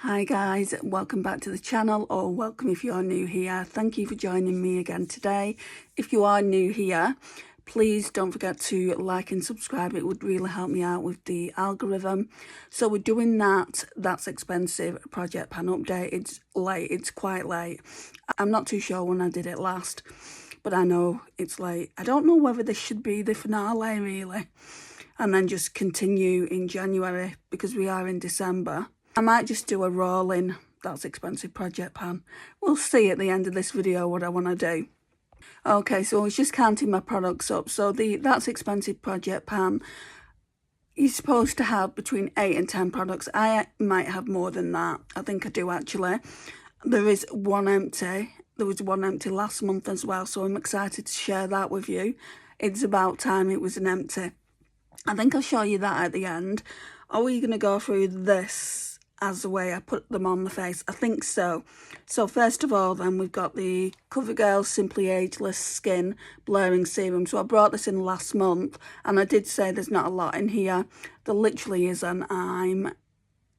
Hi guys, welcome back to the channel, or welcome if you are new here. Thank you for joining me again today. If you are new here, please don't forget to like and subscribe. It would really help me out with the algorithm. So we're doing That's Expensive project pan update. It's late, it's quite late. I'm not too sure when I did it last, but I know it's late. I don't know whether this should be the finale really, and then just continue in January because we are in December. I might just do a rolling That's Expensive project pan. We'll see at the end of this video what I want to do. Okay, so I was just counting my products up. So the That's Expensive project pan, you're supposed to have between 8 and 10 products. I might have more than that. I think I do actually. There is one empty. There was one empty last month as well, so I'm excited to share that with you. It's about time it was an empty. I think I'll show you that at the end. Are we going to go through this as the way I put them on the face? I think so. So first of all then, we've got the CoverGirl Simply Ageless Skin Blurring Serum. So I brought this in last month, and I did say there's not a lot in here. There literally isn't. I'm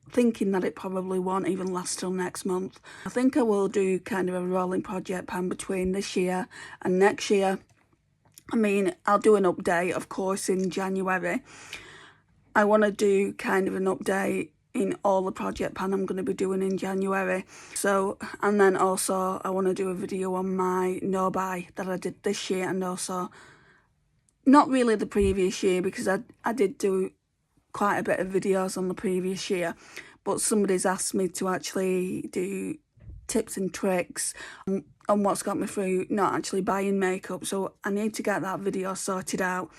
thinking that it probably won't even last till next month. I think I will do kind of a rolling project pan between this year and next year. I mean, I'll do an update, of course, in January. I want to do kind of an update in all the project pan I'm going to be doing in January. So, and then also I want to do a video on my no buy that I did this year, and also not really the previous year because I did do quite a bit of videos on the previous year, but somebody's asked me to actually do tips and tricks on what's got me through not actually buying makeup, so I need to get that video sorted out.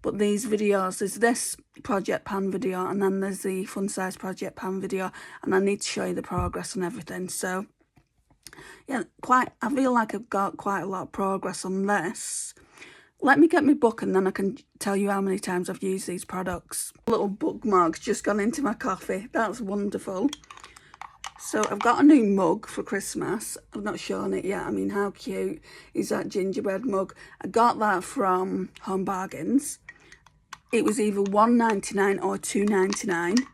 But these videos, there's this project pan video, and then there's the fun size project pan video, and I need to show you the progress and everything. So yeah, I feel like I've got quite a lot of progress on this. Let me get my book and then I can tell you how many times I've used these products. A little bookmark's just gone into my coffee. That's wonderful. So I've got a new mug for Christmas. I've not shown it yet. I mean, how cute is that gingerbread mug? I got that from Home Bargains. It was either $1.99 or $2.99.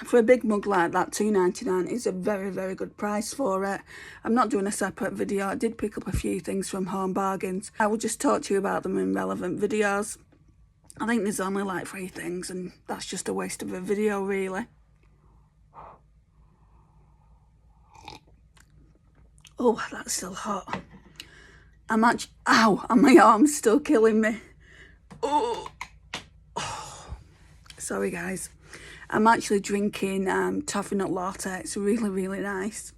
For a big mug like that, $2.99 is a very, very good price for it. I'm not doing a separate video. I did pick up a few things from Home Bargains. I will just talk to you about them in relevant videos. I think there's only like 3 things, and that's just a waste of a video, really. Oh, that's still hot. Ow, and my arm's still killing me. Oh. Sorry guys. I'm actually drinking toffee nut latte. It's really, really nice.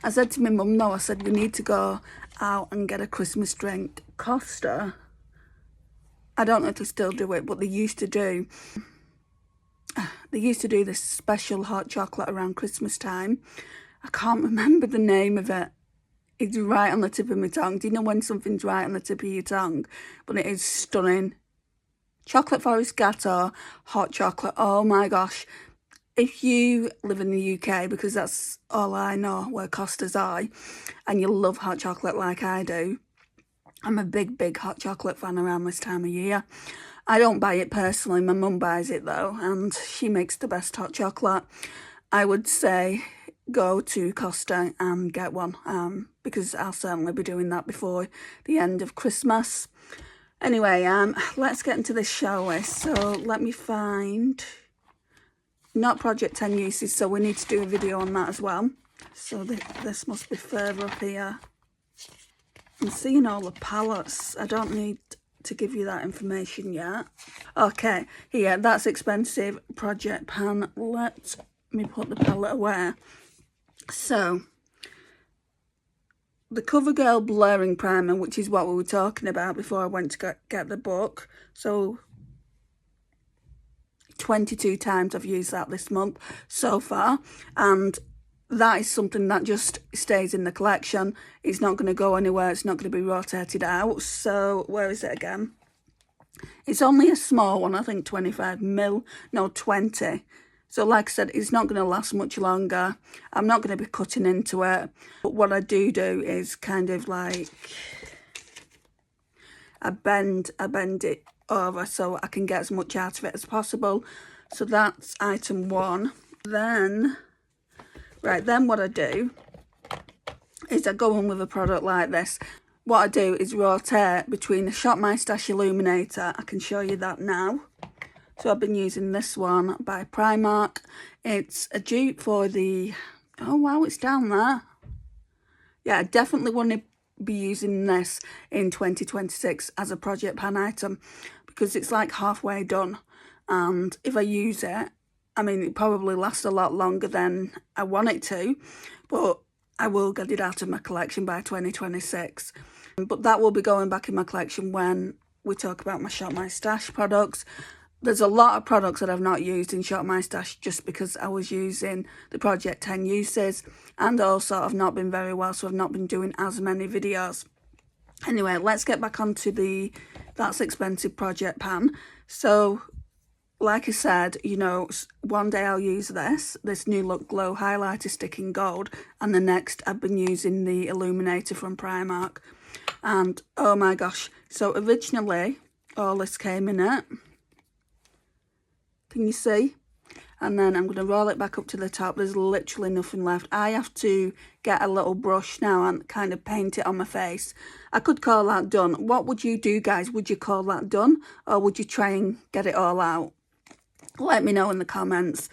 I said to my mum though, I said we need to go out and get a Christmas drink. Costa, I don't know if they still do it, but they used to do this special hot chocolate around Christmas time. I can't remember the name of it. It's right on the tip of my tongue. Do you know when something's right on the tip of your tongue? But it is stunning. Chocolate Forest Gâteau, hot chocolate. Oh my gosh. If you live in the UK, because that's all I know where Costa's are, and you love hot chocolate like I do, I'm a big, big hot chocolate fan around this time of year. I don't buy it personally. My mum buys it though, and she makes the best hot chocolate. I would say go to Costa and get one, because I'll certainly be doing that before the end of Christmas. Anyway, let's get into this, shall we? So let me find, not Project 10 Uses, so we need to do a video on that as well. So this must be further up here. I'm seeing all the palettes. I don't need to give you that information yet. Okay, here, That's Expensive project pan. Let me put the palette away. So the CoverGirl Blurring Primer, which is what we were talking about before I went to get the book. So 22 times I've used that this month so far, and that is something that just stays in the collection. It's not going to go anywhere. It's not going to be rotated out. So where is it again? It's only a small one, I think 25ml, no 20. So like I said, it's not going to last much longer. I'm not going to be cutting into it. But what I do is kind of like, I bend it over so I can get as much out of it as possible. So that's item 1. Then Right, then what I do is I go in with a product like this. What I do is rotate between the Shop My Stash Illuminator. I can show you that now. So I've been using this one by Primark. It's a dupe for the... Oh wow, it's down there. Yeah, I definitely want to be using this in 2026 as a project pan item because it's like halfway done. And if I use it, I mean, it probably lasts a lot longer than I want it to, but I will get it out of my collection by 2026. But that will be going back in my collection when we talk about my Shop My Stash products. There's a lot of products that I've not used in Shop My Stash just because I was using the Project 10 uses, and also I've not been very well, so I've not been doing as many videos. Anyway, let's get back onto the That's Expensive project pan. So, like I said, you know, one day I'll use this New Look Glow highlighter stick in gold, and the next I've been using the Illuminator from Primark. And oh my gosh, so originally all this came in it. Can you see? And then I'm going to roll it back up to the top. There's literally nothing left. I have to get a little brush now and kind of paint it on my face. I could call that done. What would you do, guys? Would you call that done? Or would you try and get it all out? Let me know in the comments.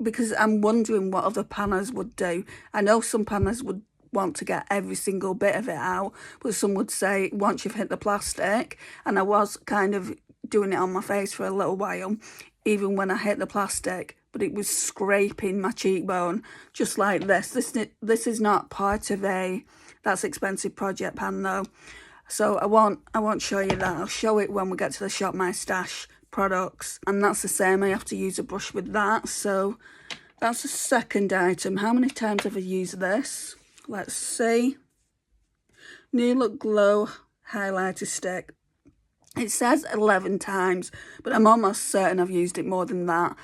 Because I'm wondering what other panners would do. I know some panners would want to get every single bit of it out. But some would say, once you've hit the plastic. And I was kind of doing it on my face for a little while. Even when I hit the plastic, but it was scraping my cheekbone just like this. This is not part of a That's Expensive project pan though, so I won't show you that. I'll show it when we get to the Shop My Stash products, and that's the same. I have to use a brush with that. So that's the second item. How many times have I used this? Let's see. New Look Glow highlighter stick. It says 11 times, but I'm almost certain I've used it more than that.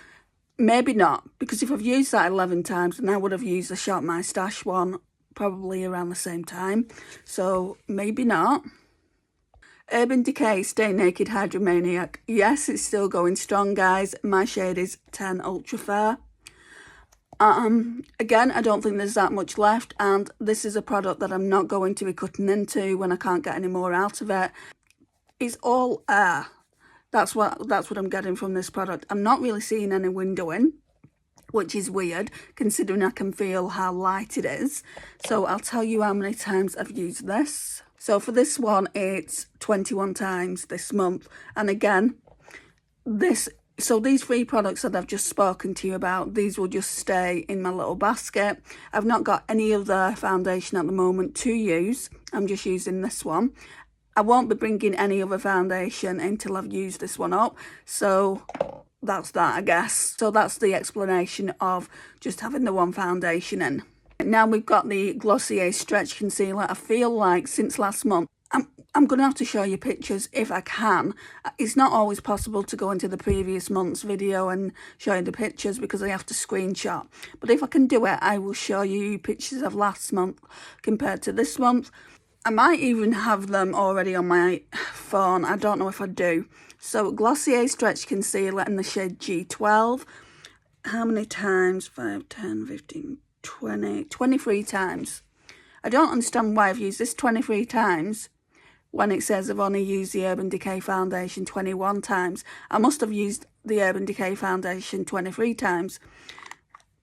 Maybe not, because if I've used that 11 times, then I would have used the Shop My Stash one probably around the same time. So maybe not. Urban Decay Stay Naked Hydromaniac. Yes, it's still going strong, guys. My shade is 10 Ultra Fair. Again, I don't think there's that much left, and this is a product that I'm not going to be cutting into when I can't get any more out of it. It's all air. That's what I'm getting from this product. I'm not really seeing any windowing, which is weird considering I can feel how light it is. So I'll tell you how many times I've used this. So for this one, it's 21 times this month. And again, these three products that I've just spoken to you about, these will just stay in my little basket. I've not got any other foundation at the moment to use. I'm just using this one. I won't be bringing any other foundation until I've used this one up. So that's that, I guess. So that's the explanation of just having the one foundation in. Now we've got the Glossier Stretch Concealer. I feel like since last month, I'm going to have to show you pictures if I can. It's not always possible to go into the previous month's video and show you the pictures because I have to screenshot. But if I can do it, I will show you pictures of last month compared to this month. I might even have them already on my phone. I don't know if I do. So Glossier Stretch Concealer in the shade G12. How many times? 5, 10, 15, 20, 23 times. I don't understand why I've used this 23 times when it says I've only used the Urban Decay foundation 21 times. I must have used the Urban Decay foundation 23 times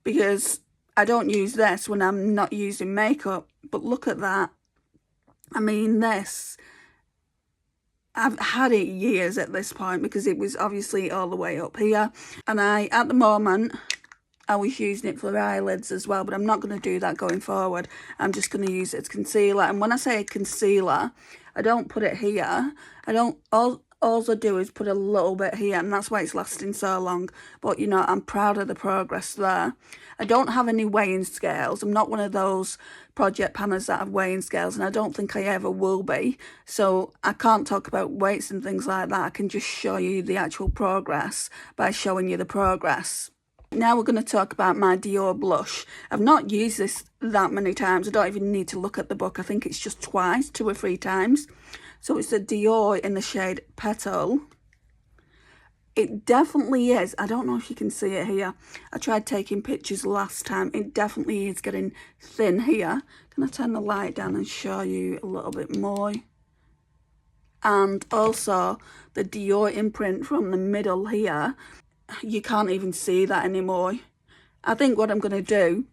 because I don't use this when I'm not using makeup. But look at that. I mean, this, I've had it years at this point because it was obviously all the way up here. And at the moment, I was using it for eyelids as well, but I'm not going to do that going forward. I'm just going to use it as concealer. And when I say concealer, I don't put it here. All I do is put a little bit here, and that's why it's lasting so long. But, you know, I'm proud of the progress there. I don't have any weighing scales. I'm not one of those project panners that have weighing scales, and I don't think I ever will be. So I can't talk about weights and things like that. I can just show you the actual progress by showing you the progress. Now we're going to talk about my Dior blush. I've not used this that many times. I don't even need to look at the book. I think it's just twice, 2 or 3 times. So it's a Dior in the shade Petal. it definitely is. I don't know if you can see it here. I tried taking pictures last time. It definitely is getting thin here. Can I turn the light down and show you a little bit more? And also the Dior imprint from the middle here, you can't even see that anymore. I think what I'm going to do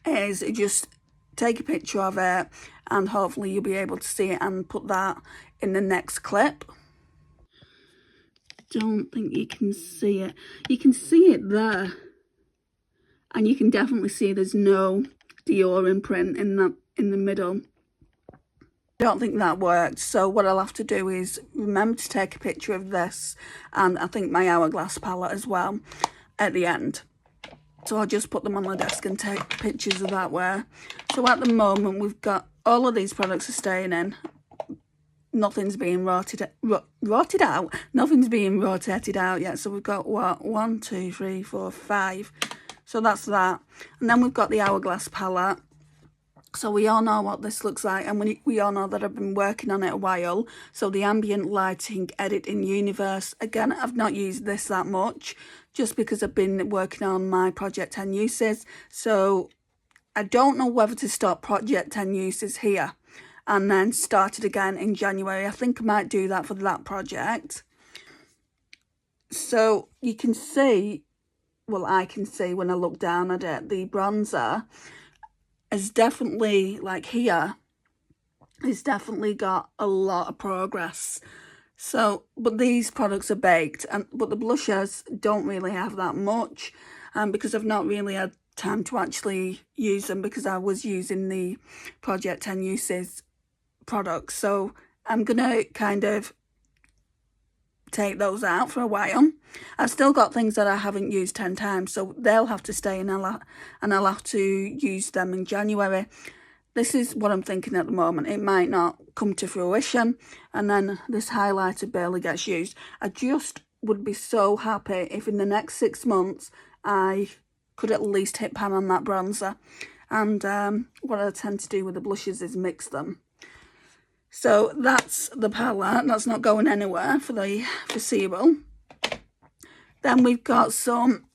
is just take a picture of it, and hopefully you'll be able to see it and put that in the next clip. Don't think you can see it. You can see it there, and you can definitely see there's no Dior imprint in the middle. I don't think that worked, so what I'll have to do is remember to take a picture of this, and I think my Hourglass palette as well at the end. So I'll just put them on my desk and take pictures of that way. So at the moment we've got all of these products are staying in. Nothing's being rotated out. Nothing's being rotated out yet. So we've got what? 1, 2, 3, 4, 5. So that's that. And then we've got the Hourglass palette. So we all know what this looks like, and we all know that I've been working on it a while. So the ambient lighting edit in Universe, again, I've not used this that much just because I've been working on my Project 10 uses. So I don't know whether to stop Project 10 uses here and then start it again in January. I think I might do that for that project. So you can see, well, I can see when I look down at it, the bronzer has definitely, like here, it's definitely got a lot of progress. So, but these products are baked, but the blushers don't really have that much, because I've not really had time to actually use them because I was using the Project 10 Uses products. So I'm gonna kind of take those out for a while. I've still got things that I haven't used 10 times, so they'll have to stay, and I'll have to use them in January. This is what I'm thinking at the moment. It might not come to fruition, and then this highlighter barely gets used. I just would be so happy if in the next 6 months I could at least hit pan on that bronzer. And what I tend to do with the blushes is mix them. So that's the palette. That's not going anywhere for the foreseeable. Then we've got some,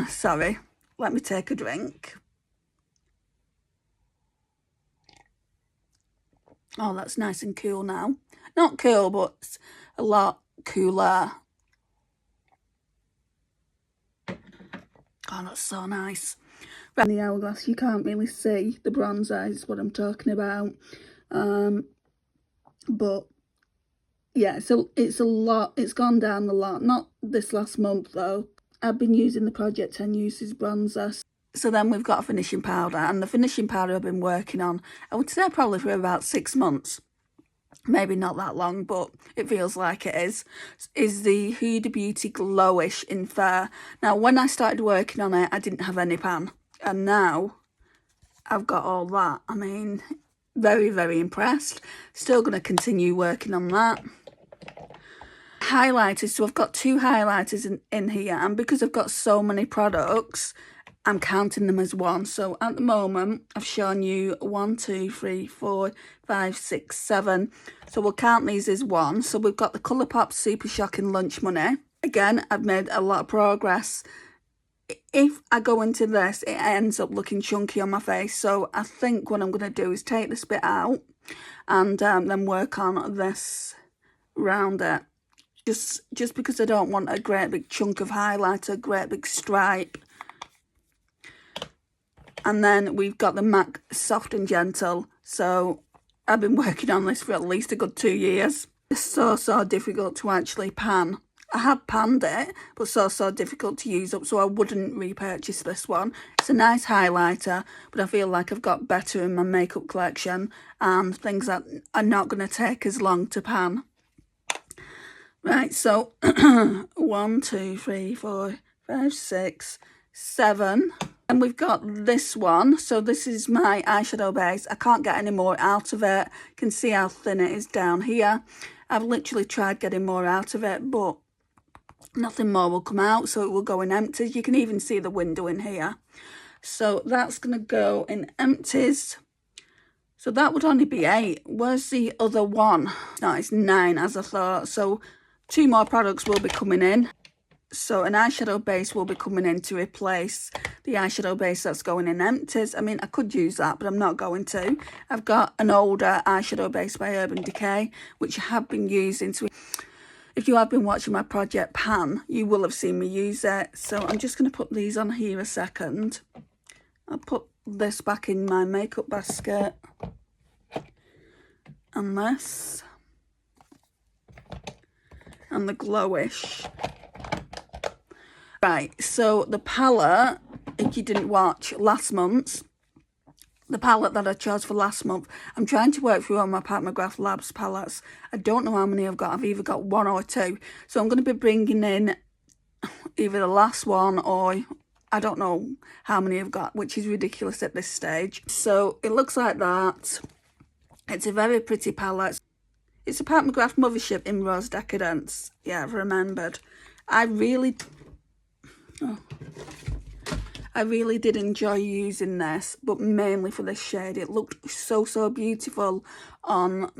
sorry, let me take a drink. Oh, that's nice and cool now. Not cool, but it's a lot cooler. Oh, that's so nice. Right, in the Hourglass, you can't really see the bronzer is what I'm talking about. But yeah, so it's a lot. It's gone down a lot. Not this last month though. I've been using the Project 10 Uses bronzer. So then we've got a finishing powder, and the finishing powder I've been working on, I would say probably for about 6 months. Maybe not that long, but it feels like it is the Huda Beauty Glowish in Fair. Now, when I started working on it, I didn't have any pan, and now I've got all that. I mean, very, very impressed. Still going to continue working on that. Highlighters, so I've got 2 highlighters in here, and because I've got so many products, I'm counting them as one. So at the moment, I've shown you 1, 2, 3, 4, 5, 6, 7. So we'll count these as one. So we've got the Colourpop Super Shocking Lunch Money. Again, I've made a lot of progress. If I go into this, it ends up looking chunky on my face. So I think what I'm going to do is take this bit out and then work on this round it. Just because I don't want a great big chunk of highlighter, a great big stripe. And then we've got the MAC Soft and Gentle. So I've been working on this for at least a good 2 years. It's so difficult to actually pan. I have panned it, but so difficult to use up, so I wouldn't repurchase this one. It's a nice highlighter, but I feel like I've got better in my makeup collection and things that are not going to take as long to pan. Right, so 1, 2, 3, 4, 5, 6, 7. And we've got this one. So this is my eyeshadow base. I can't get any more out of it. You can see how thin it is down here. I've literally tried getting more out of it, but nothing more will come out, so it will go in empties. You can even see the window in here. So that's going to go in empties. So that would only be 8. Where's the other one? No, it's 9 as I thought. So 2 more products will be coming in. So an eyeshadow base will be coming in to replace the eyeshadow base that's going in empties. I mean, I could use that, but I'm not going to. I've got an older eyeshadow base by Urban Decay, which I have been using. So if you have been watching my project pan, you will have seen me use it. So I'm just going to put these on here a second. I'll put this back in my makeup basket. And this. And the Glowish. Right, so the palette, if you didn't watch last month's, the palette that I chose for last month, I'm trying to work through all my Pat McGrath Labs palettes. I don't know how many I've got. I've either got 1 or 2. So I'm going to be bringing in either the last one or I don't know how many I've got, which is ridiculous at this stage. So it looks like that. It's a very pretty palette. It's a Pat McGrath Mothership in Rose Decadence. Yeah, I've remembered. I really did enjoy using this, but mainly for this shade. It looked so beautiful on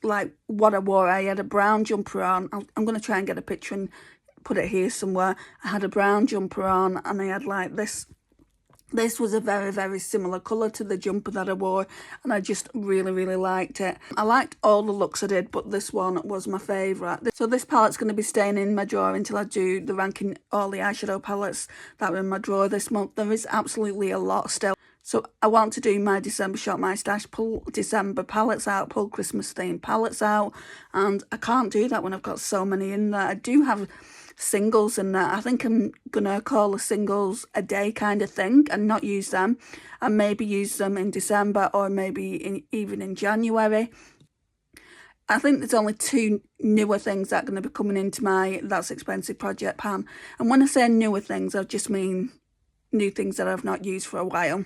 like what I wore. I had a brown jumper on. I'm going to try and get a picture and put it here somewhere. I had a brown jumper on and I had like this. This was a very similar colour to the jumper that I wore, and I just really liked it. I liked all the looks I did, but this one was my favourite. So this palette's going to be staying in my drawer until I do the ranking all the eyeshadow palettes that are in my drawer this month. There is absolutely a lot still. So I want to do my December Shop My Stash, pull December palettes out, pull Christmas themed palettes out, and I can't do that when I've got so many in there. I do have singles in there. I think I'm gonna call the singles a day kind of thing and not use them, and maybe use them in December or maybe even in January. I think there's only 2 newer things that are going to be coming into my That's Expensive project pan, and when I say newer things, I just mean new things that I've not used for a while.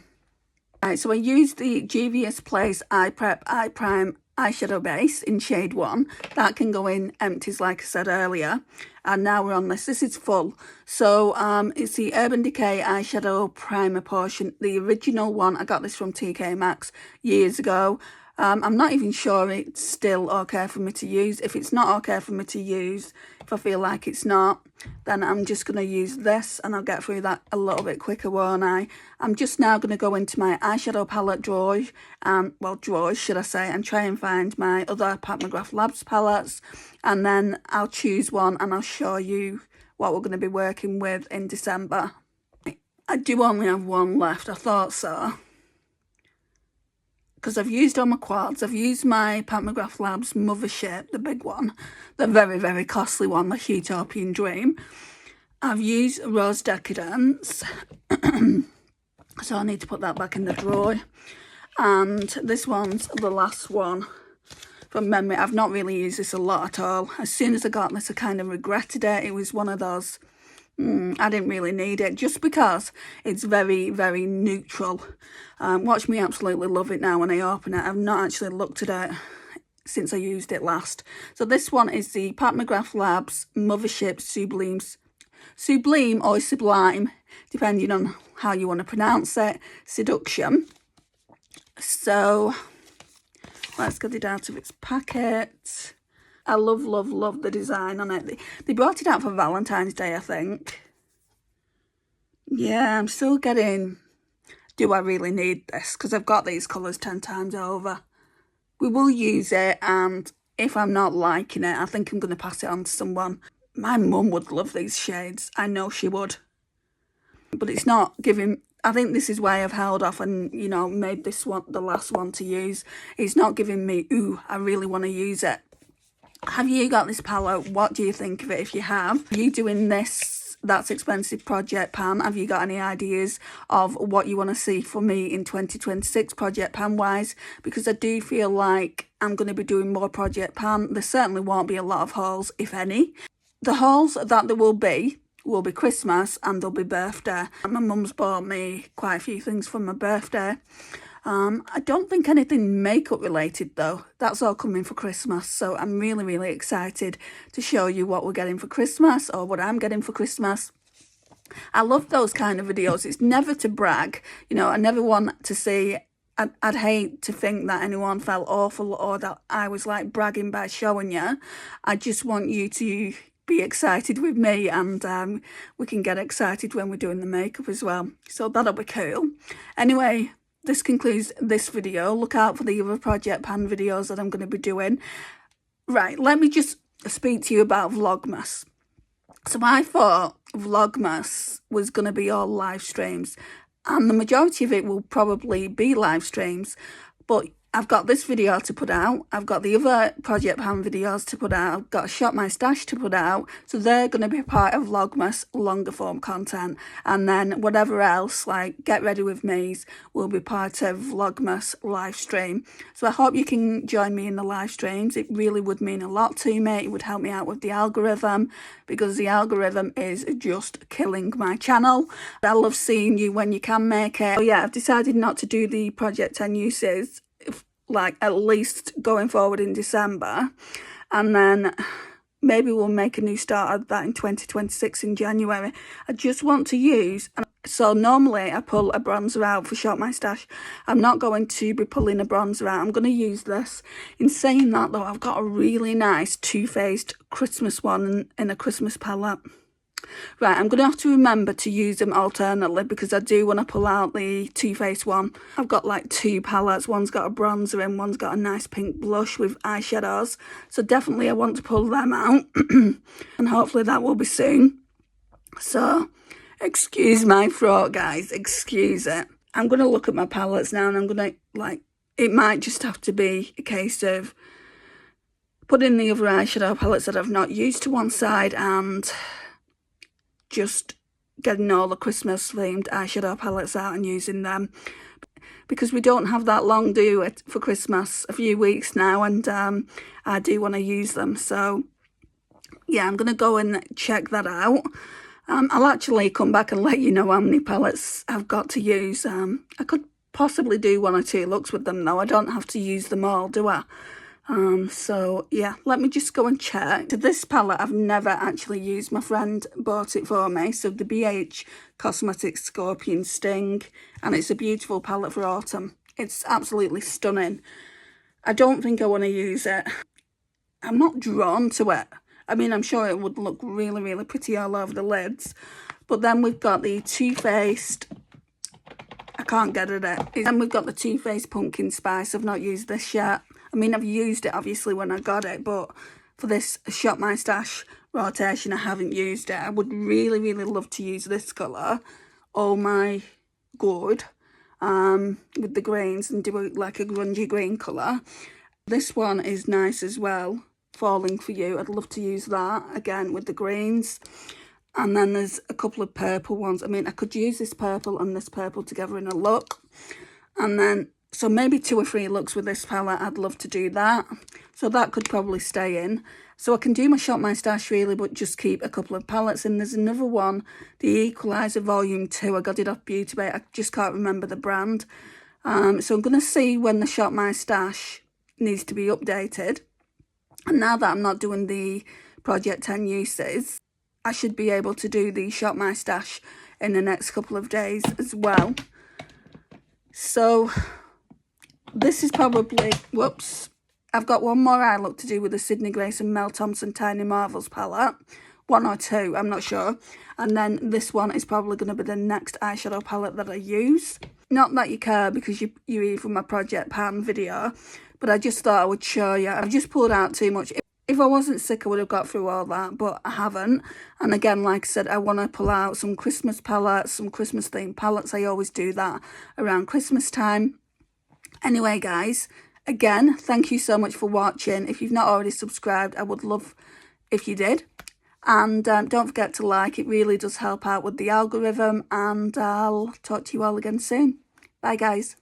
Right, so I used the Juvia's Place Eye Prep Eye Prime eyeshadow base in shade 1. That can go in empties like I said earlier, and now we're on this. This is full. So it's the Urban Decay eyeshadow primer portion, the original one. I got this from TK Maxx years ago. I'm not even sure it's still okay for me to use. If it's not okay for me to use, if I feel like it's not, then I'm just going to use this and I'll get through that a little bit quicker, won't I? I'm just now going to go into my eyeshadow palette drawer, well, drawers should I say, and try and find my other Pat McGrath Labs palettes, and then I'll choose one and I'll show you what we're going to be working with in December. I do only have one left, I thought so, because I've used all my quads. I've used my Pat McGrath Labs Mothership, the big one, the very costly one, the Utopian Dream. I've used Rose Decadence, so I need to put that back in the drawer. And this one's the last one from memory. I've not really used this a lot at all. As soon as I got this, I kind of regretted it. It was one of those, I didn't really need it, just because it's very neutral. Watch me absolutely love it now when I open it. I've not actually looked at it since I used it last. So this one is the Pat McGrath Labs Mothership Sublime or Sublime, depending on how you want to pronounce it, Seduction. So let's get it out of its packet. I love the design on it. They brought it out for Valentine's Day, I think. Yeah, I'm still getting, do I really need this? Because I've got these colours 10 times over. We will use it, and if I'm not liking it, I think I'm going to pass it on to someone. My mum would love these shades. I know she would. But it's not giving... I think this is why I've held off and, you know, made this one the last one to use. It's not giving me, ooh, I really want to use it. Have you got this palette? What do you think of it if you have? Are you doing this That's Expensive project pan? Have you got any ideas of what you want to see from me in 2026 project pan wise? Because I do feel like I'm going to be doing more project pan. There certainly won't be a lot of hauls, if any. The hauls that there will be Christmas and there'll be birthday. My mum's bought me quite a few things for my birthday. I don't think anything makeup related though. That's all coming for Christmas, so I'm really excited to show you what we're getting for Christmas, or what I'm getting for Christmas. I love those kind of videos. It's never to brag, you know. I never want to see I'd hate to think that anyone felt awful or that I was like bragging by showing you. I just want you to be excited with me, and we can get excited when we're doing the makeup as well. So that'll be cool. Anyway, this concludes this video. Look out for the other project pan videos that I'm going to be doing. Right, let me just speak to you about Vlogmas. So I thought Vlogmas was going to be all live streams, and the majority of it will probably be live streams, but I've got this video to put out, I've got the other Project Pan videos to put out, I've got a Shop My Stash to put out, so they're going to be part of Vlogmas longer form content, and then whatever else, like Get Ready With Me's, will be part of Vlogmas live stream. So I hope you can join me in the live streams. It really would mean a lot to me. It would help me out with the algorithm, because the algorithm is just killing my channel. I love seeing you when you can make it. So yeah, I've decided not to do the Project 10 uses, like at least going forward in December, and then maybe we'll make a new start of that in 2026 in January. I just want to use, so normally I pull a bronzer out for Shop My Stash. I'm not going to be pulling a bronzer out. I'm going to use this. In saying that though, I've got a really nice Too Faced Christmas one in a Christmas palette. Right, I'm going to have to remember to use them alternately, because I do want to pull out the Too Faced one. I've got like two palettes. One's got a bronzer in, one's got a nice pink blush with eyeshadows. So definitely I want to pull them out. And hopefully that will be soon. So, excuse my throat, guys. Excuse it. I'm going to look at my palettes now, and I'm going to, it might just have to be a case of putting the other eyeshadow palettes that I've not used to one side, and just getting all the Christmas themed eyeshadow palettes out and using them, because we don't have that long, do it, for Christmas, a few weeks now, and I do want to use them. So yeah, I'm going to go and check that out. I'll actually come back and let you know how many palettes I've got to use. I could possibly do 1 or 2 looks with them though. I don't have to use them all, do I? So yeah, let me just go and check. So this palette I've never actually used. My friend bought it for me. So the BH Cosmetics Scorpion Sting, and it's a beautiful palette for autumn. It's absolutely stunning. I don't think I want to use it. I'm not drawn to it. I mean, I'm sure it would look really, really pretty all over the lids. But then we've got the Too Faced, I can't get at it. Then we've got the Too Faced Pumpkin Spice. I've not used this yet. I mean, I've used it obviously when I got it, but for this Shop My Stash rotation, I haven't used it. I would really, really love to use this colour, Oh My God, with the greens, and do it like a grungy green colour. This one is nice as well, Falling For You. I'd love to use that, again, with the greens. And then there's a couple of purple ones. I mean, I could use this purple and this purple together in a look. And then, so maybe 2 or 3 looks with this palette. I'd love to do that. So that could probably stay in. So I can do my Shop My Stash really, but just keep a couple of palettes in. There's another one, the Equalizer Volume 2. I got it off Beauty Bay. I just can't remember the brand. So I'm going to see when the Shop My Stash needs to be updated. And now that I'm not doing the Project 10 uses, I should be able to do the Shop My Stash in the next couple of days as well. So this is probably, whoops, I've got one more eye look to do with the Sydney Grace and Mel Thompson Tiny Marvels palette. 1 or 2, I'm not sure. And then this one is probably going to be the next eyeshadow palette that I use. Not that you care, because you're here for my Project Pan video, but I just thought I would show you. I've just pulled out too much. If I wasn't sick, I would have got through all that, but I haven't. And again, like I said, I want to pull out some Christmas palettes, some Christmas themed palettes. I always do that around Christmas time. Anyway, guys, again, thank you so much for watching. If you've not already subscribed, I would love if you did. And don't forget to like. It really does help out with the algorithm. And I'll talk to you all again soon. Bye, guys.